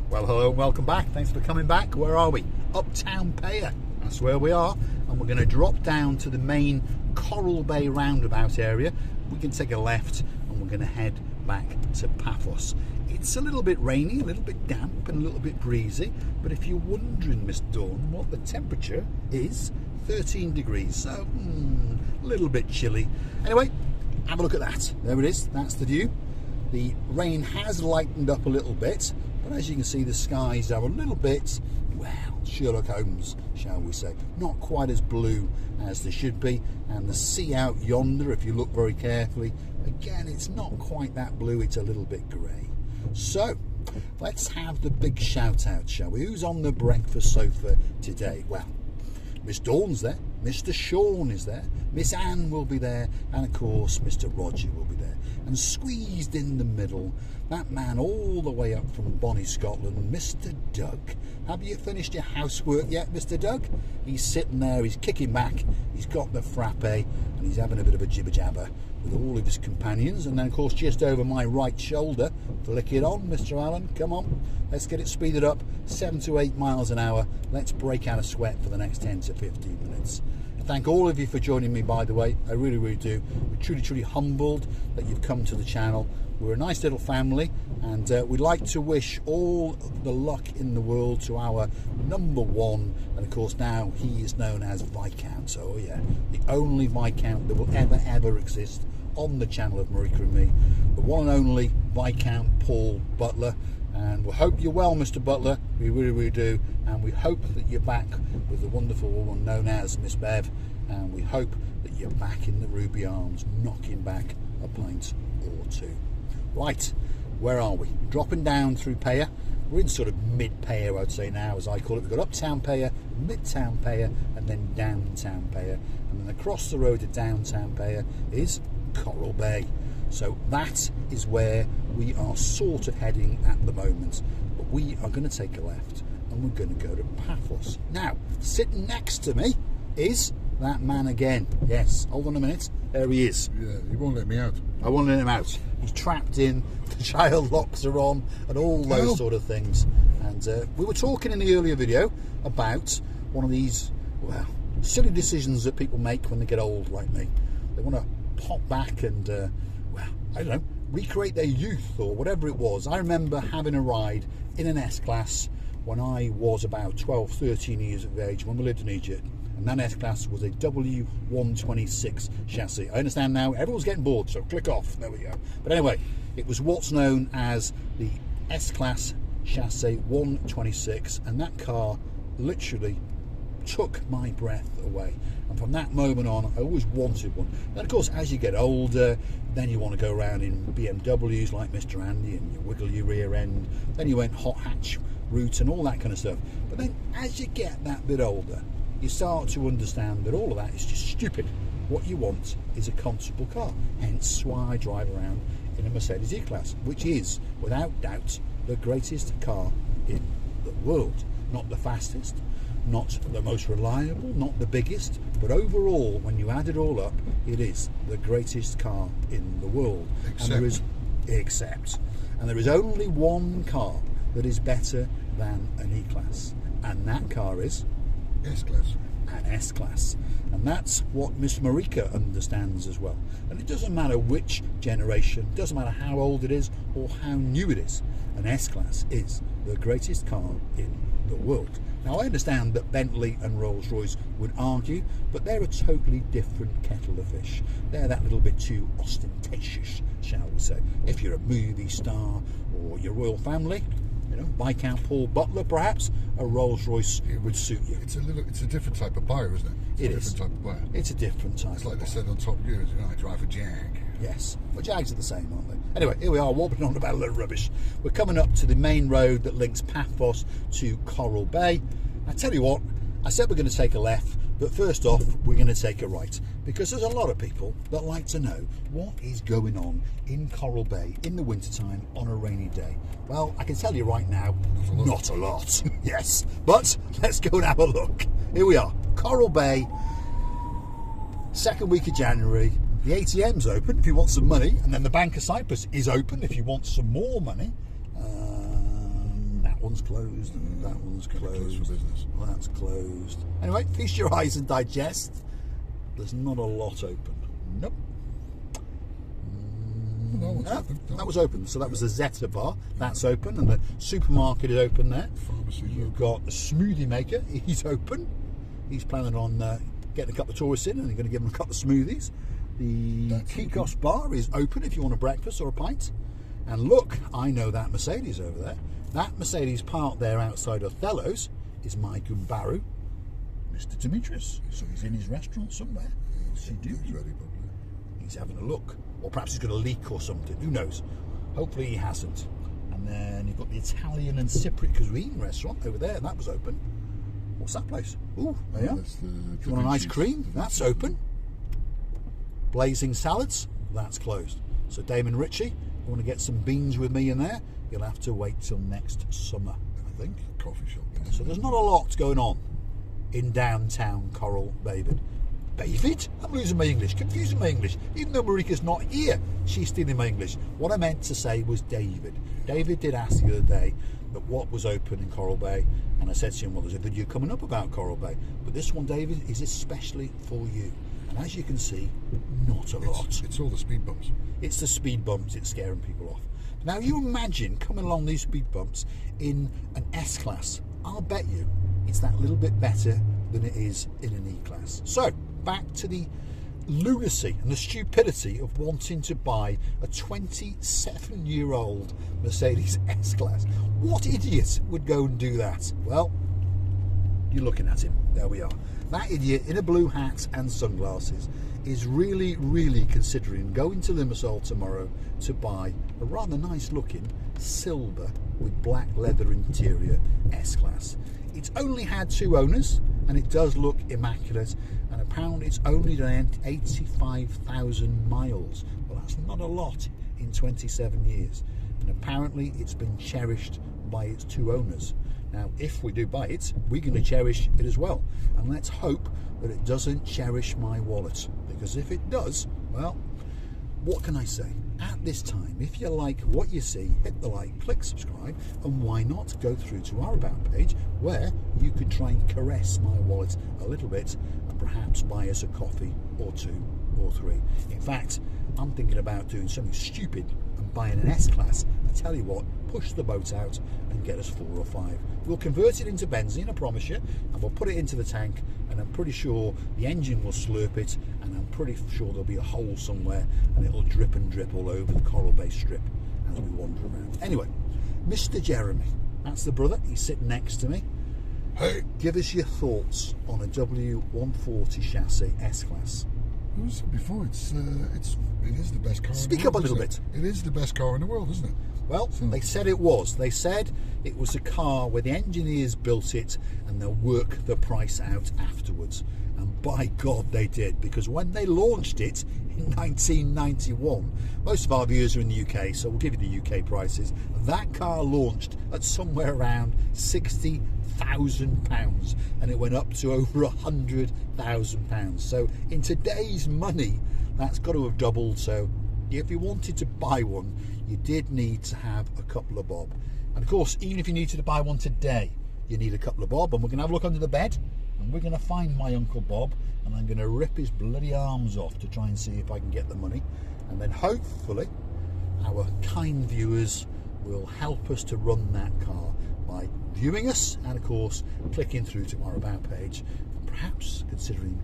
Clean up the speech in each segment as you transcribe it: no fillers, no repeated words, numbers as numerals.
Well, hello and welcome back. Thanks for coming back. Where are we? Uptown Payer. That's where we are. And we're going to drop down to the main Coral Bay roundabout area. We can take a left and we're going to head back to Paphos. It's a little bit rainy, a little bit damp and a little bit breezy. But if you're wondering, Miss Dawn, what the temperature is, 13 degrees. So, a little bit chilly. Anyway, have a look at that. There it is. That's the view. The rain has lightened up a little bit, but as you can see, the skies are a little bit, well, Sherlock Holmes, shall we say. Not quite as blue as they should be, and the sea out yonder, if you look very carefully, again, it's not quite that blue, it's a little bit grey. So, let's have the big shout out, shall we? Who's on the breakfast sofa today? Well, Miss Dawn's there, Mr. Sean is there, Miss Anne will be there, and of course Mr. Roger will be there. And squeezed in the middle, that man all the way up from Bonnie, Scotland, Mr. Doug. Have you finished your housework yet, Mr. Doug? He's sitting there, he's kicking back, he's got the frappe, and he's having a bit of a jibber-jabber with all of his companions. And then, of course, just over my right shoulder, flick it on, Mr. Allen, come on. Let's get it speeded up, 7 to 8 miles an hour. Let's break out a sweat for the next 10 to 15 minutes. Thank all of you for joining me, by the way. I really, really do. We're truly humbled that you've come to the channel. We're a nice little family, and we'd like to wish all the luck in the world to our number one, and of course now he is known as Viscount. So, oh yeah, the only Viscount that will ever exist on the channel of Marika and me, the one and only Viscount Paul Butler. And we hope you're well, Mr. Butler. We really, really do. And we hope that you're back with the wonderful woman known as Miss Bev. And we hope that you're back in the Ruby Arms, knocking back a pint or two. Right, where are we? Dropping down through Payer. We're in sort of mid-Payer, I'd say now, as I call it. We've got Uptown Payer, Midtown Payer, and then Downtown Payer. And then across the road to Downtown Payer is Coral Bay. So that is where we are sort of heading at the moment. But we are going to take a left and we're going to go to Paphos. Now, sitting next to me is that man again. Yes, hold on a minute. There he is. Yeah, he won't let me out. I won't let him out. He's trapped in, the child locks are on, and all those sort of things. And we were talking in the earlier video about one of these, well, silly decisions that people make when they get old like me. They want to pop back and I don't know, recreate their youth or whatever it was. I remember having a ride in an S-Class when I was about 12, 13 years of age when we lived in Egypt. And that S-Class was a W126 chassis. I understand now, everyone's getting bored, so click off. There we go. But anyway, it was what's known as the S-Class chassis 126, and that car literally took my breath away. And from that moment on, I always wanted one. And of course, as you get older, then you want to go around in BMWs like Mr. Andy, and you wiggle your rear end. Then you went hot hatch route and all that kind of stuff. But then as you get that bit older, you start to understand that all of that is just stupid. What you want is a comfortable car. Hence why I drive around in a Mercedes E-Class, which is, without doubt, the greatest car in the world. Not the fastest, not the most reliable, not the biggest, but overall, when you add it all up, it is the greatest car in the world. And there is only one car that is better than an E-Class, and that car is S-Class. An S-Class. And that's what Miss Marika understands as well. And it doesn't matter which generation, doesn't matter how old it is or how new it is, an S-Class is the greatest car in the world. Now, I understand that Bentley and Rolls-Royce would argue, but they're a totally different kettle of fish. They're that little bit too ostentatious, shall we say. If you're a movie star or your royal family, you know, Viscount Paul Butler, perhaps, a Rolls-Royce would suit you. It's a different type of buyer, isn't it? It is. Different type of buyer. It's a different type. It's like of they buyer. said on Top Gear, I drive a Jag. Yes, well, Jags are the same, aren't they? Anyway, here we are, wobbling on about a little rubbish. We're coming up to the main road that links Paphos to Coral Bay. I tell you what, I said we're going to take a left, but first off, we're going to take a right, because there's a lot of people that like to know what is going on in Coral Bay in the wintertime on a rainy day. Well, I can tell you right now, not a lot. Yes, but let's go and have a look. Here we are, Coral Bay, second week of January. The ATM's open if you want some money, and then the Bank of Cyprus is open if you want some more money. That one's closed and that one's closed. For business. Well, that's closed. Anyway, feast your eyes and digest. There's not a lot open. Nope. No, one's open. That was open. So that was the Zeta bar. That's open, and the supermarket is open there. Pharmacy. You've got the smoothie maker. He's open. He's planning on getting a couple of tourists in, and you're going to give them a couple of smoothies. The kiosk bar is open if you want a breakfast or a pint. And look, I know that Mercedes over there. That Mercedes parked there outside Othello's is my Gumbaru, Mr. Demetrius. So he's in his restaurant somewhere. He's ready, probably. He's having a look. Or perhaps he's got a leak or something. Who knows? Hopefully he hasn't. And then you've got the Italian and Cypriot cuisine restaurant over there. That was open. What's that place? Ooh, there you are. Do you want an ice cream? That's open. Blazing salads? That's closed. So Damon Ritchie, you want to get some beans with me in there? You'll have to wait till next summer, I think. Coffee shop. So there's not a lot going on in downtown Coral Bay. David? I'm losing my English, confusing my English. Even though Marika's not here, she's stealing my English. What I meant to say was David. David did ask the other day that what was open in Coral Bay, and I said to him, well, there's a video coming up about Coral Bay, but this one, David, is especially for you. And as you can see, not a lot. It's all the speed bumps. It's the speed bumps, it's scaring people off. Now you imagine coming along these speed bumps in an S-Class. I'll bet you it's that little bit better than it is in an E-Class. So, back to the lunacy and the stupidity of wanting to buy a 27-year-old Mercedes S-Class. What idiot would go and do that? Well, you're looking at him. There we are. That idiot in a blue hat and sunglasses is really, really considering going to Limassol tomorrow to buy a rather nice looking silver with black leather interior S-Class. It's only had 2 owners and it does look immaculate, and apparently it's only done 85,000 miles. Well, that's not a lot in 27 years, and apparently it's been cherished by its 2 owners. Now, if we do buy it, we're going to cherish it as well, and let's hope that it doesn't cherish my wallet, because if it does, well, what can I say? At this time, if you like what you see, hit the like, click subscribe, and why not go through to our About page where you could try and caress my wallet a little bit and perhaps buy us a coffee or 2 or 3. In fact, I'm thinking about doing something stupid and buying an S-Class. I tell you what, push the boat out and get us 4 or 5. We'll convert it into benzene, I promise you, and we'll put it into the tank, and I'm pretty sure the engine will slurp it, and I'm pretty sure there'll be a hole somewhere and it'll drip and drip all over the Coral Bay Strip as we wander around. Anyway, Mr. Jeremy, that's the brother, he's sitting next to me. Hey, give us your thoughts on a W140 chassis S-Class. As I said before, it is the best car. Speak in the up a world, little isn't bit. It is the best car in the world, isn't it? Well, they said it was. They said it was a car where the engineers built it and they'll work the price out afterwards. And by God, they did, because when they launched it in 1991, most of our viewers are in the UK, so we'll give you the UK prices. That car launched at somewhere around £60,000, and it went up to over £100,000. So in today's money, that's got to have doubled. So if you wanted to buy one, you did need to have a couple of bob. And of course, even if you needed to buy one today, you need a couple of bob. And we're going to have a look under the bed, and we're going to find my Uncle Bob, and I'm going to rip his bloody arms off to try and see if I can get the money. And then hopefully our kind viewers will help us to run that car by viewing us and of course clicking through to our About page and perhaps considering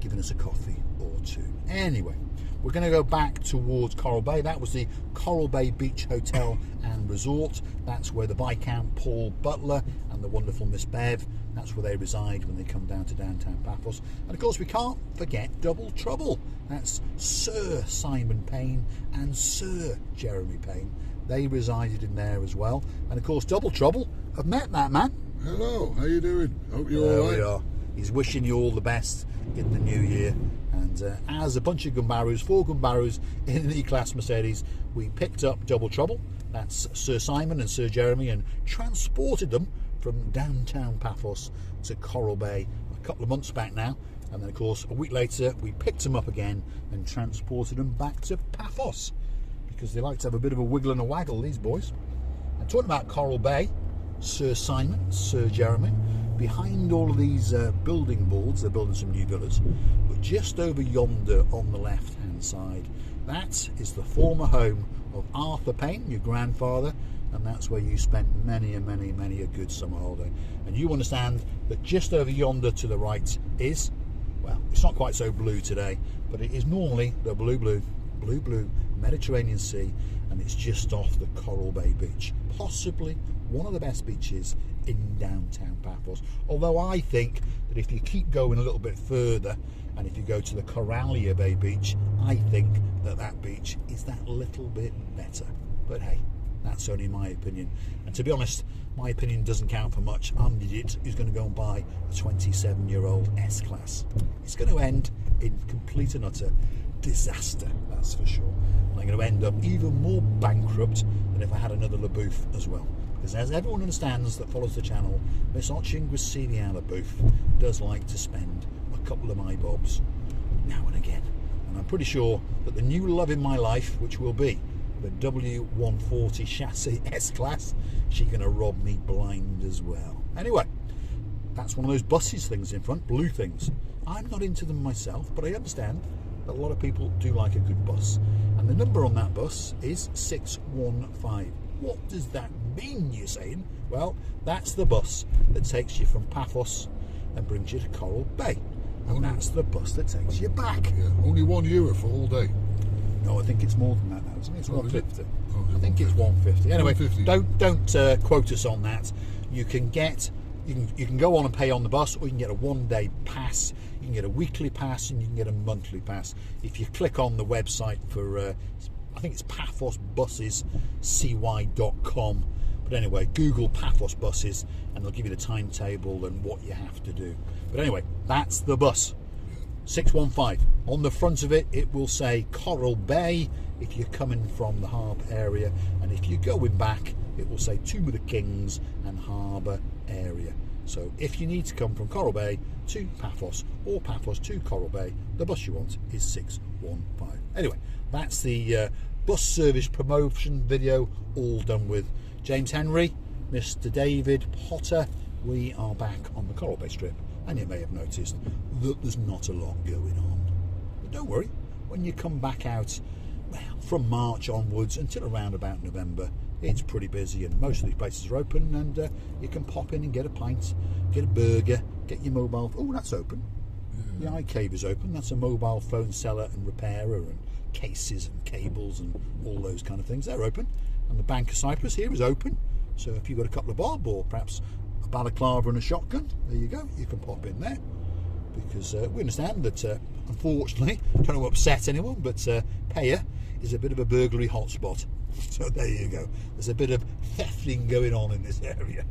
giving us a coffee or 2. Anyway, we're going to go back towards Coral Bay. That was the Coral Bay Beach Hotel and Resort. That's where the Viscount Paul Butler and the wonderful Miss Bev, that's where they reside when they come down to downtown Paphos. And of course we can't forget Double Trouble. That's Sir Simon Payne and Sir Jeremy Payne. They resided in there as well. And of course Double Trouble, I've met that man. Hello, how you doing? Hope you're There all right. we are. He's wishing you all the best in the new year. And as a bunch of Gumbarus, 4 Gumbarus in an E-Class Mercedes, we picked up Double Trouble. That's Sir Simon and Sir Jeremy, and transported them from downtown Paphos to Coral Bay a couple of months back now. And then of course a week later we picked them up again and transported them back to Paphos, because they like to have a bit of a wiggle and a waggle, these boys. And talking about Coral Bay, Sir Simon, Sir Jeremy. Behind all of these building boards, they're building some new villas, but just over yonder on the left hand side, that is the former home of Arthur Payne, your grandfather, and that's where you spent many a good summer holiday. And you understand that just over yonder to the right is, well, it's not quite so blue today, but it is normally the blue Mediterranean Sea, and it's just off the Coral Bay beach, possibly one of the best beaches in downtown Paphos. Although I think that if you keep going a little bit further, and if you go to the Coralia Bay beach, I think that that beach is that little bit better. But hey, that's only my opinion, and to be honest, my opinion doesn't count for much. I'm the idiot who's going to go and buy a 27-year-old S-Class. It's going to end in complete and utter disaster, that's for sure. And I'm going to end up even more bankrupt than if I had another LaBouffe as well. Because as everyone understands that follows the channel, Miss Ochingwesilia LaBouffe does like to spend a couple of my bobs now and again. And I'm pretty sure that the new love in my life, which will be the W140 chassis S-Class, she's going to rob me blind as well. Anyway, that's one of those buses things in front, blue things. I'm not into them myself, but I understand that a lot of people do like a good bus. And the number on that bus is 615. What does that mean, you're saying? Well, that's the bus that takes you from Paphos and brings you to Coral Bay. And that's the bus that takes you back. Yeah, only €1 for all day. No, I think it's more than that now, isn't it? It's 150. I think it's 150. Anyway, 150. don't quote us on that. You can go on and pay on the bus, or you can get a one-day pass. You can get a weekly pass, and you can get a monthly pass. If you click on the website for, I think it's paphosbussescy.com. But anyway, Google Paphos buses, and they'll give you the timetable and what you have to do. But anyway, that's the bus. 615. On the front of it, it will say Coral Bay if you're coming from the harbour area, and if you're going back, it will say Tomb of the Kings and harbour area. So if you need to come from Coral Bay to Paphos, or Paphos to Coral Bay, the bus you want is 615. Anyway, that's the bus service promotion video all done with. James Henry, Mr. David Potter, we are back on the Coral Bay Strip, and you may have noticed that there's not a lot going on. But don't worry, when you come back out, well, from March onwards until around about November, it's pretty busy, and most of these places are open, and you can pop in and get a pint, get a burger, get your mobile. Oh, that's open. The Eye Cave is open. That's a mobile phone seller and repairer, and cases and cables and all those kind of things. They're open. And the Bank of Cyprus here is open. So if you've got a couple of bob, or perhaps a balaclava and a shotgun, there you go. You can pop in there. Because we understand that, unfortunately, don't want to upset anyone, but Paya is a bit of a burglary hotspot. So there you go. There's a bit of thefting going on in this area.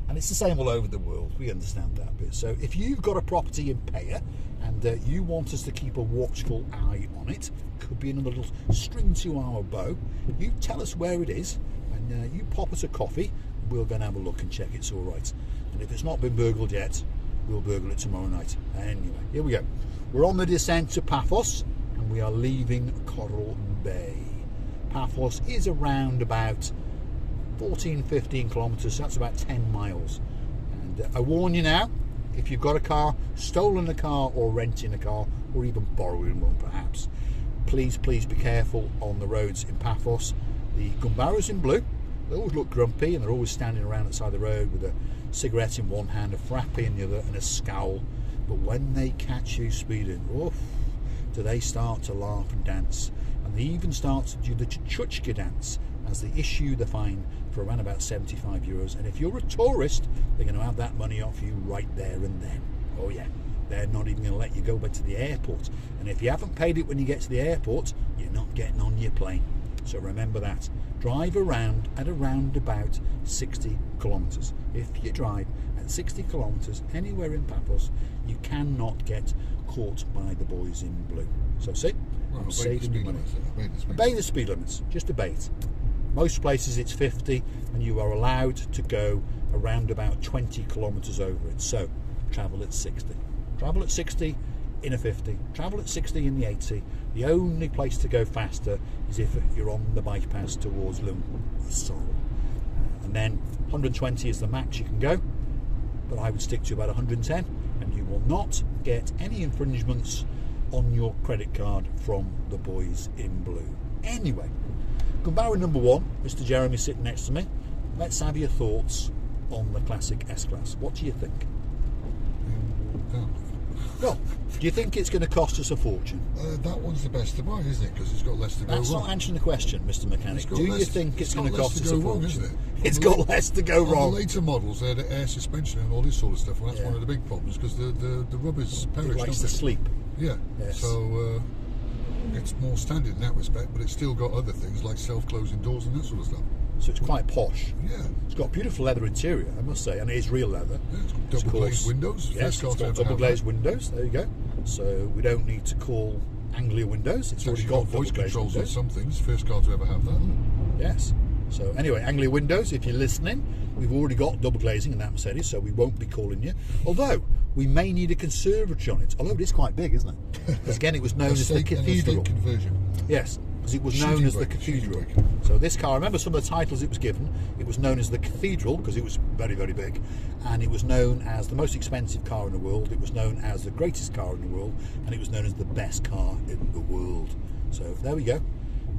And it's the same all over the world. We understand that bit. So if you've got a property in Paya and you want us to keep a watchful eye on it, could be another little string to our bow, you tell us where it is, and you pop us a coffee, we'll go and have a look and check it's all right. And if it's not been burgled yet, we'll burgle it tomorrow night. Anyway, here we go. We're on the descent to Paphos, and we are leaving Coral Bay. Paphos is around about 14-15 kilometres, so that's about 10 miles. And I warn you now, if you've got a car, stolen a car, or renting a car, or even borrowing one perhaps, please be careful on the roads in Paphos. The Gumbaros in blue, they always look grumpy, and they're always standing around outside the road with a cigarette in one hand, a frappe in the other, and a scowl. But when they catch you speeding, oof, do they start to laugh and dance. And they even start to do the chuchka dance as they issue the fine for around about €75. And if you're a tourist, they're going to have that money off you right there and then. Oh yeah, they're not even going to let you go back to the airport. And if you haven't paid it when you get to the airport, you're not getting on your plane. So remember that. Drive around at around about 60 kilometres. If you drive at 60 kilometres anywhere in Paphos, you cannot get caught by the boys in blue. So see, Well, I'm saving you money. Obey the speed limits, just obey it. Most places it's 50, and you are allowed to go around about 20 kilometres over it. So travel at 60. Travel at 60 in a 50. Travel at 60 in the 80. The only place to go faster is if you're on the bypass towards Limassol. And And then 120 is the max you can go, but I would stick to about 110, and you will not get any infringements on your credit card from the boys in blue. Anyway, Gumbaru number 1, Mr. Jeremy sitting next to me. Let's have your thoughts on the classic S-Class. What do you think? Well, do you think it's going to cost us a fortune? That one's the best to buy, isn't it? Because it's got less to go That's wrong. not answering the question, Mr. Mechanic. Do you think it's going to cost us a fortune? Isn't it? It's got less to go wrong. The later models, they had air suspension and all this sort of stuff, and that's one of the big problems because the rubbers perish. It likes to sleep. Yeah. Yes. So it's more standard in that respect, but it's still got other things like self-closing doors and that sort of stuff. So it's quite posh. Yeah. It's got beautiful leather interior, I must say, and it is real leather. Yeah, it's got double glazed windows. Yes, it's got double glazed windows. There you go. So we don't need to call Anglia windows. It's already got voice controls on windows. some things. First car to ever have that. Yes. So anyway, Anglia windows, if you're listening, we've already got double glazing in that Mercedes, so we won't be calling you. Although we may need a conservatory on it. Although it is quite big, isn't it? Because again, it was known as the cathedral. Conversion. Yes, because it was known as the cathedral. So this car, I remember some of the titles it was given. It was known as the cathedral because it was very, very big, and it was known as the most expensive car in the world. It was known as the greatest car in the world, and it was known as the best car in the world. So there we go.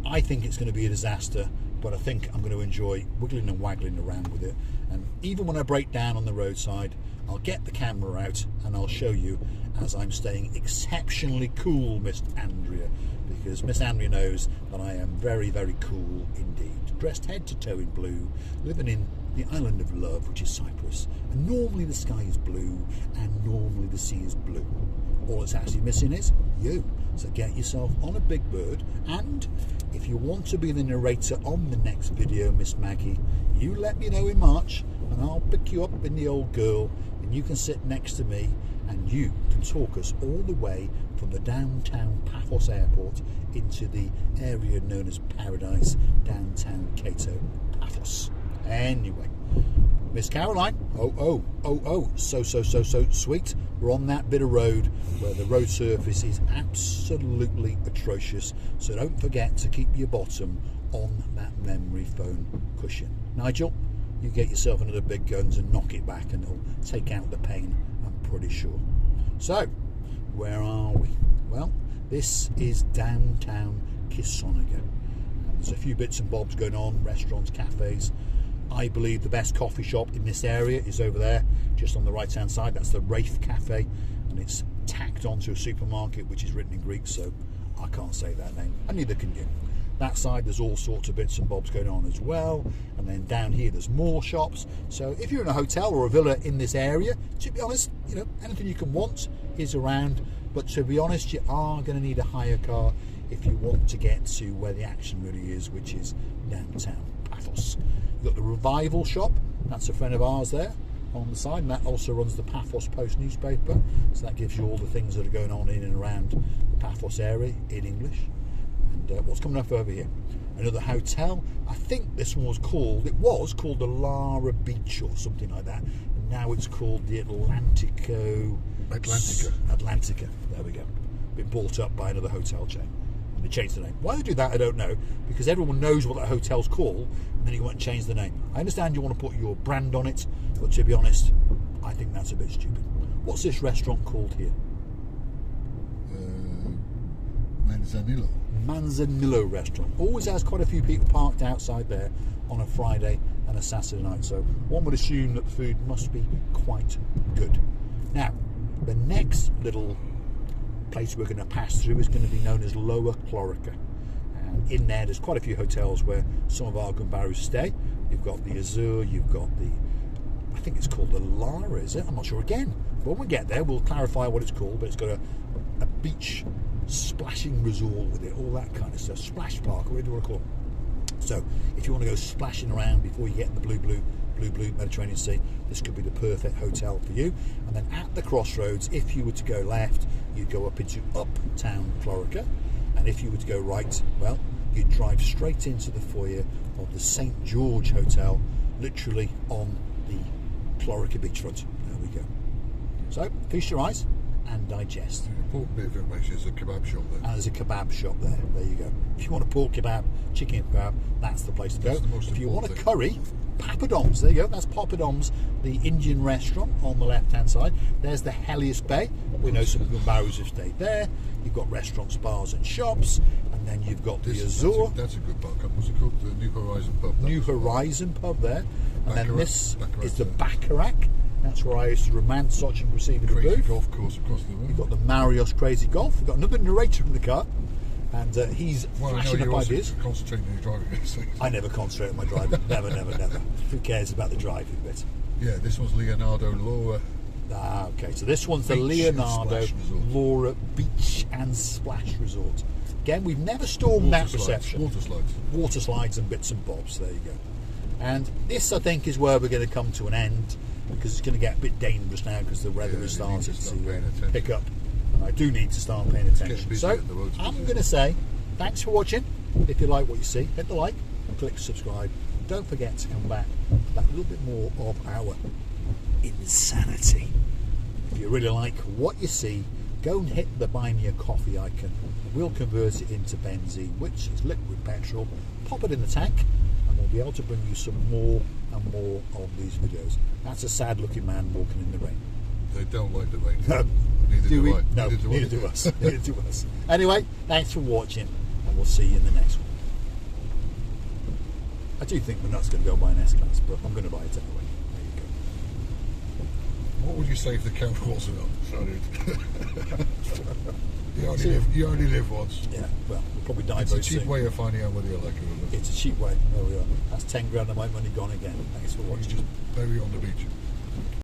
I think it's going to be a disaster, but I think I'm going to enjoy wiggling and waggling around with it. And even when I break down on the roadside, I'll get the camera out and I'll show you as I'm staying exceptionally cool, Miss Andrea, because Miss Andrea knows that I am very, very cool indeed. Dressed head to toe in blue, living in the island of love, which is Cyprus. And normally the sky is blue and normally the sea is blue. All it's actually missing is you. So get yourself on a big bird, and if you want to be the narrator on the next video, Miss Maggie, you let me know in March and I'll pick you up in the old girl and you can sit next to me and you can talk us all the way from the downtown Paphos airport into the area known as Paradise, downtown Cato, Paphos. Anyway, Miss Caroline, so sweet. We're on that bit of road where the road surface is absolutely atrocious, so don't forget to keep your bottom on that memory foam cushion. Nigel, you get yourself another big guns and knock it back and it'll take out the pain, I'm pretty sure. So, where are we? Well, this is downtown Kissonaga. There's a few bits and bobs going on, restaurants, cafes. I believe the best coffee shop in this area is over there, just on the right hand side. That's the Rafe Cafe, and it's tacked onto a supermarket which is written in Greek, so I can't say that name, and neither can you. That side there's all sorts of bits and bobs going on as well, and then down here there's more shops. So if you're in a hotel or a villa in this area, to be honest, you know, anything you can want is around, but to be honest, you are going to need a hire car if you want to get to where the action really is, which is downtown Paphos. You've got the Revival shop, that's a friend of ours there on the side, and that also runs the Paphos Post newspaper, so that gives you all the things that are going on in and around the Paphos area in English. And what's coming up over here? Another hotel. I think this one was called the Lara Beach or something like that, and now it's called the Atlantica. There we go. Been bought up by another hotel chain. They changed the name. Why they do that, I don't know, because everyone knows what that hotel's called, and then you want to change the name. I understand you want to put your brand on it, but to be honest, I think that's a bit stupid. What's this restaurant called here? Manzanillo restaurant. Always has quite a few people parked outside there on a Friday and a Saturday night, so one would assume that the food must be quite good. Now, the next little place we're going to pass through is going to be known as Lower Clorica, and in there's quite a few hotels where some of our Gumbarus stay. You've got the Azure, you've got the, I think it's called the Lara, is it? I'm not sure again, but when we get there we'll clarify what it's called, but it's got a beach splashing resort with it, all that kind of stuff, splash park, whatever you want to call it. So if you want to go splashing around before you get the blue Mediterranean Sea, this could be the perfect hotel for you. And then at the crossroads, if you were to go left, you'd go up into Uptown Clorica, and if you were to go right, well, you'd drive straight into the foyer of the St. George Hotel, literally on the Clorica beachfront. There we go. So feast your eyes and digest. The important bit of information is a kebab shop there. And there's a kebab shop there. There you go. If you want a pork kebab, chicken kebab, that's the place to go. That's the most If you want a important curry, Papadom's. There you go. That's Papadom's, the Indian restaurant on the left-hand side. There's the Helios Bay. We know some of the barrows have stayed there. You've got restaurants, bars, and shops, and then you've got the Azure. That's a good bar. What's it called? The New Horizon pub. New Horizon pub there, and then this Baccarat, is the Baccarat. That's where I used to romance watching Receiving a Crazy Booth. golf course across the road. You've got the Mario's Crazy Golf. We've got another narrator in the car, and he's Well, I know flashing you're up also ideas. concentrating on your driving these things. I never concentrate on my driving. Never. Who cares about the driving bit? Yeah, this one's Leonardo Laura. Ah, okay. So this one's the Beach and Leonardo Splash Resort. Laura Beach and Splash Resort. Again, we've never stormed that reception. Water slides and bits and bobs. There you go. And this, I think, is where we're going to come to an end, because it's going to get a bit dangerous now because the weather is starting to pick up. And I do need to start paying attention. So I'm going to say thanks for watching. If you like what you see, hit the like and click subscribe. Don't forget to come back for that little bit more of our insanity. If you really like what you see, go and hit the buy me a coffee icon. We'll convert it into benzene, which is liquid petrol. Pop it in the tank, and we'll be able to bring you some more and more of these videos. That's a sad looking man walking in the rain. They don't like the rain. No. Neither Do we? I. No, neither do us. Neither do us. Anyway, thanks for watching, and we'll see you in the next one. I do think we're not going to go buy an S-Class, but I'm going to buy it anyway. There you go. What would you say if the camera wasn't on? You only live once. Yeah, well, we'll probably die It's very a cheap soon. way of finding out whether you like it or not. It's a cheap way. There we are. That's 10 grand of my money gone again. Thanks for You watching. just bury it on the beach.